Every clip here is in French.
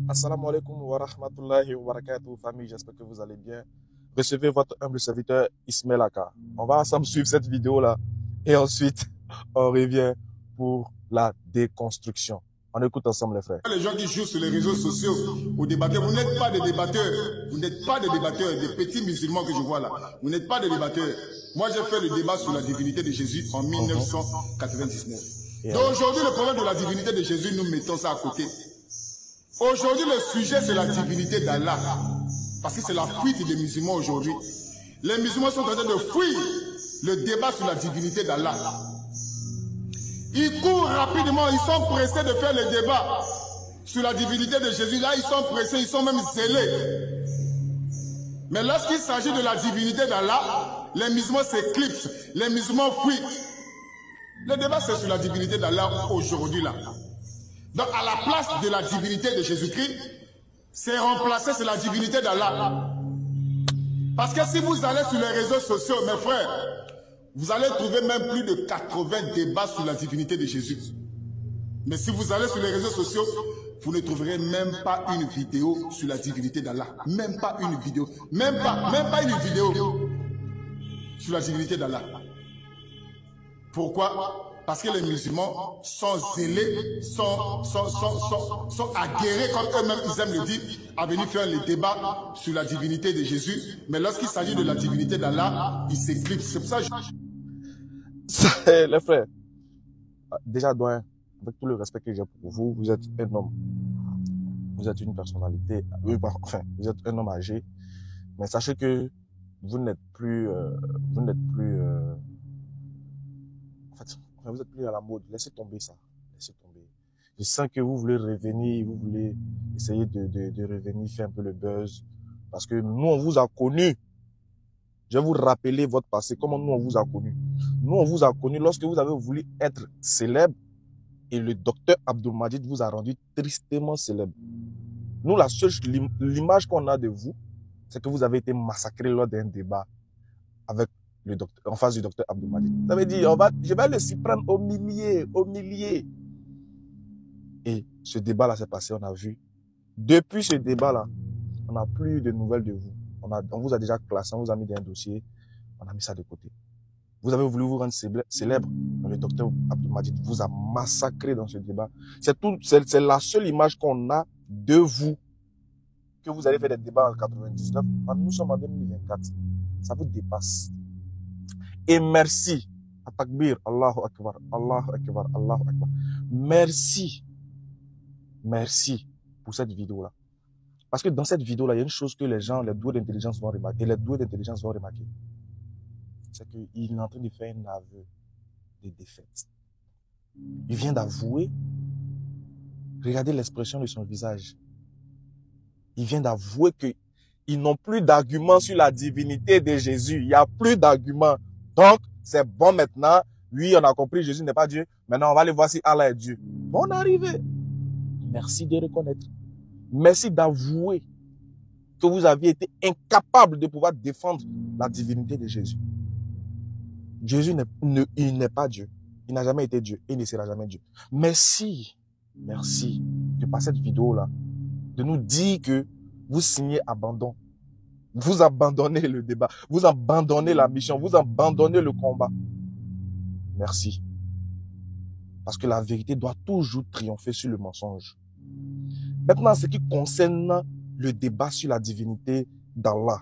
Assalamu alaikum wa rahmatullahi wa barakatuh, famille, j'espère que vous allez bien. Recevez votre humble serviteur Ismail Aka. On va ensemble suivre cette vidéo-là et ensuite on revient pour la déconstruction. On écoute ensemble les frères. Les gens qui jouent sur les réseaux sociaux ou débatteurs, vous n'êtes pas des débatteurs. Vous n'êtes pas des débatteurs, des petits musulmans que je vois là. Vous n'êtes pas des débatteurs. Moi, j'ai fait le débat sur la divinité de Jésus en 1999. Donc aujourd'hui, le problème de la divinité de Jésus, nous mettons ça à côté. Aujourd'hui, le sujet, c'est la divinité d'Allah. Parce que c'est la fuite des musulmans aujourd'hui. Les musulmans sont en train de fuir le débat sur la divinité d'Allah. Ils courent rapidement, ils sont pressés de faire le débat sur la divinité de Jésus. Là, ils sont pressés, ils sont même zélés. Mais lorsqu'il s'agit de la divinité d'Allah, les musulmans s'éclipsent, les musulmans fuient. Le débat, c'est sur la divinité d'Allah aujourd'hui là. Donc, à la place de la divinité de Jésus-Christ, c'est remplacé sur la divinité d'Allah. Parce que si vous allez sur les réseaux sociaux, mes frères, vous allez trouver même plus de 80 débats sur la divinité de Jésus. Mais si vous allez sur les réseaux sociaux, vous ne trouverez même pas une vidéo sur la divinité d'Allah. Même pas une vidéo. Même pas une vidéo sur la divinité d'Allah. Pourquoi? Parce que les musulmans sont zélés, sont aguerrés, comme eux-mêmes ils aiment le dire, à venir faire les débats sur la divinité de Jésus. Mais lorsqu'il s'agit de la divinité d'Allah, ils s'éclipsent. C'est pour ça que Les frères, déjà, doyen, avec tout le respect que j'ai pour vous, vous êtes un homme. Vous êtes une personnalité, enfin, vous êtes un homme âgé. Mais sachez que vous n'êtes plus, en fait, vous êtes plus à la mode. Laissez tomber ça. Laissez tomber. Je sens que vous voulez revenir, vous voulez essayer de revenir, faire un peu le buzz. Parce que nous, on vous a connu. Je vais vous rappeler votre passé, comment nous, on vous a connu. Nous, on vous a connu lorsque vous avez voulu être célèbre et le docteur Abdulmajid vous a rendu tristement célèbre. Nous, la seule, l'image qu'on a de vous, c'est que vous avez été massacré lors d'un débat avec le docteur, en face du docteur Abdulmajid. Vous avez dit, je vais le s'y prendre au millier, au millier. Et ce débat-là s'est passé, on a vu. Depuis ce débat-là, on n'a plus de nouvelles de vous. On vous a déjà classé, on vous a mis dans un dossier, on a mis ça de côté. Vous avez voulu vous rendre célèbre, mais le docteur Abdulmajid vous a massacré dans ce débat. C'est la seule image qu'on a de vous, que vous allez faire des débats en 99. Nous sommes en 2024. Ça vous dépasse. Et merci. Takbir, Allahu Akbar, Allahu Akbar, Allahu Akbar. Merci. Merci pour cette vidéo-là. Parce que dans cette vidéo-là, il y a une chose que les gens, les doués d'intelligence vont remarquer. C'est qu'il est en train de faire un aveu de défaite. Il vient d'avouer. Regardez l'expression de son visage. Il vient d'avouer qu'ils n'ont plus d'arguments sur la divinité de Jésus. Il n'y a plus d'arguments. Donc, c'est bon maintenant. Oui, on a compris, Jésus n'est pas Dieu. Maintenant, on va aller voir si Allah est Dieu. On est arrivé. Merci de reconnaître. Merci d'avouer que vous aviez été incapable de pouvoir défendre la divinité de Jésus. Jésus il n'est pas Dieu. Il n'a jamais été Dieu. Il ne sera jamais Dieu. Merci de par cette vidéo-là, de nous dire que vous signez abandon. Vous abandonnez le débat. Vous abandonnez la mission. Vous abandonnez le combat. Merci. Parce que la vérité doit toujours triompher sur le mensonge. Maintenant, ce qui concerne le débat sur la divinité d'Allah.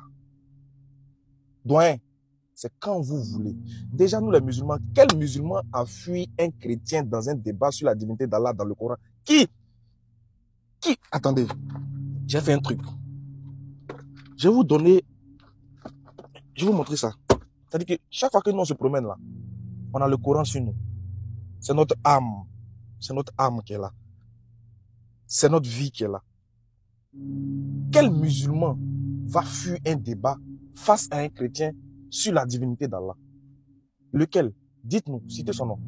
Doyen, c'est quand vous voulez. Déjà, nous les musulmans, quel musulman a fui un chrétien dans un débat sur la divinité d'Allah dans le Coran? Qui? Attendez, j'ai fait un truc. Je vais vous montrer ça. C'est-à-dire que chaque fois que nous on se promène là, on a le Coran sur nous. C'est notre âme. C'est notre âme qui est là. C'est notre vie qui est là. Quel musulman va fuir un débat face à un chrétien sur la divinité d'Allah? Lequel? Dites-nous, citez son nom.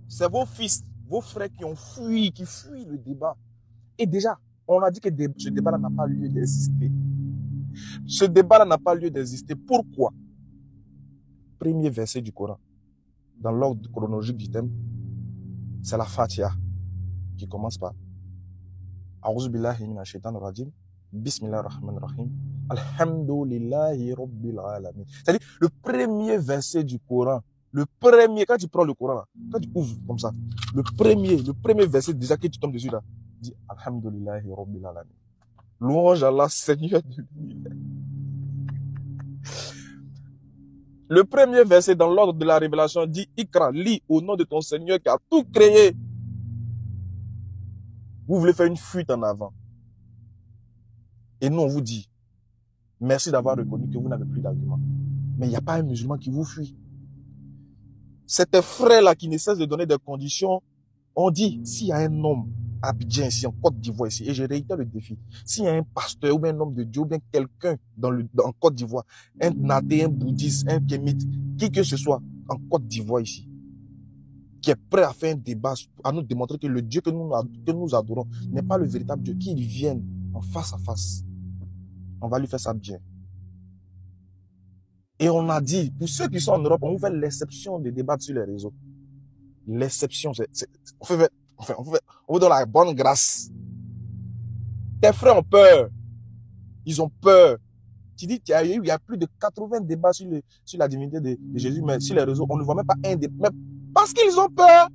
C'est vos fils, vos frères qui fuient le débat. Et déjà, on a dit que ce débat-là n'a pas lieu d'exister. Ce débat-là n'a pas lieu d'exister. Pourquoi? Premier verset du Coran, dans l'ordre chronologique du thème, c'est la Fatiha qui commence par A'udhu billahi minash shaitanir rajim. Bismillahir rahmanir rahim. Alhamdulillahi rabbil alamin. C'est-à-dire, le premier verset du Coran, le premier, quand tu prends le Coran, là, quand tu ouvres comme ça, le premier verset déjà que tu tombes dessus là, dit Alhamdulillahi rabbil alamin. Louange à Allah, Seigneur de l'univers. Le premier verset dans l'ordre de la révélation dit Ikra, lis au nom de ton Seigneur qui a tout créé. Vous voulez faire une fuite en avant. Et nous, on vous dit, merci d'avoir reconnu que vous n'avez plus d'arguments. Mais il n'y a pas un musulman qui vous fuit. Cet frère-là qui ne cesse de donner des conditions, on dit, s'il y a un homme à Abidjan ici, en Côte d'Ivoire ici, et je réitère le défi, s'il y a un pasteur ou bien un homme de Dieu ou bien quelqu'un en Côte d'Ivoire, un athée, un bouddhiste, un kémite, qui que ce soit en Côte d'Ivoire ici, qui est prêt à faire un débat, à nous démontrer que le Dieu que nous adorons n'est pas le véritable Dieu, qu'il vienne en face à face. On va lui faire ça bien. Et on a dit, pour ceux qui sont en Europe, on vous fait l'exception de débattre sur les réseaux. L'exception, on vous donne la bonne grâce. Tes frères ont peur. Ils ont peur. Tu dis qu'il y a plus de 80 débats sur la divinité de Jésus, mais sur les réseaux, on ne voit même pas un débat. Parce qu'ils ont peur.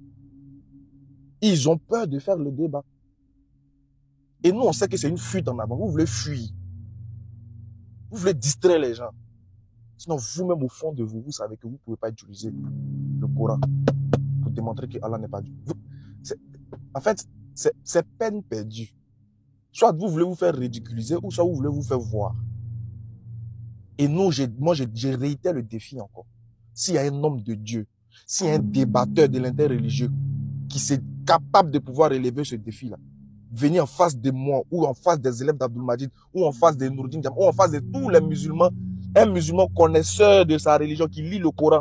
Ils ont peur de faire le débat. Et nous, on sait que c'est une fuite en avant. Vous voulez fuir. Vous voulez distraire les gens. Sinon, vous-même, au fond de vous, vous savez que vous ne pouvez pas utiliser le Coran pour démontrer que Allah n'est pas Dieu. En fait, c'est peine perdue. Soit vous voulez vous faire ridiculiser, ou soit vous voulez vous faire voir. Et nous, moi, j'ai réitéré le défi encore. S'il y a un homme de Dieu, s'il y a un débatteur de l'interreligieux qui est capable de pouvoir relever ce défi-là, venir en face de moi, ou en face des élèves d'Abdul Majid, ou en face de Noureddin Diam, ou en face de tous les musulmans, un musulman connaisseur de sa religion qui lit le Coran,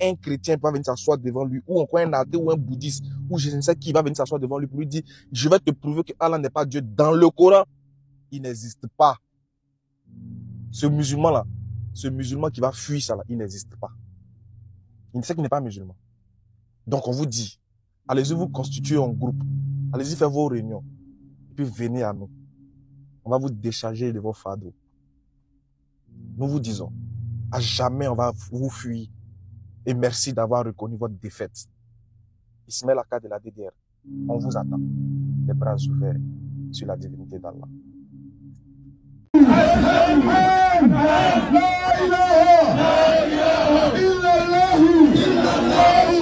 un chrétien va venir s'asseoir devant lui, ou encore un athée ou un bouddhiste, ou je ne sais qui va venir s'asseoir devant lui pour lui dire, je vais te prouver que Allah n'est pas Dieu. Dans le Coran, il n'existe pas. Ce musulman-là, ce musulman qui va fuir ça, là, il n'existe pas. Il sait qu'il n'est pas musulman. Donc on vous dit, allez-y vous constituer en groupe, allez-y faire vos réunions, et puis venez à nous. On va vous décharger de vos fardeaux. Nous vous disons, à jamais on va vous fuir. Et merci d'avoir reconnu votre défaite. Ismaël Aka de la DDR, on vous attend. Les bras ouverts sur la divinité d'Allah. La ilaha illallah.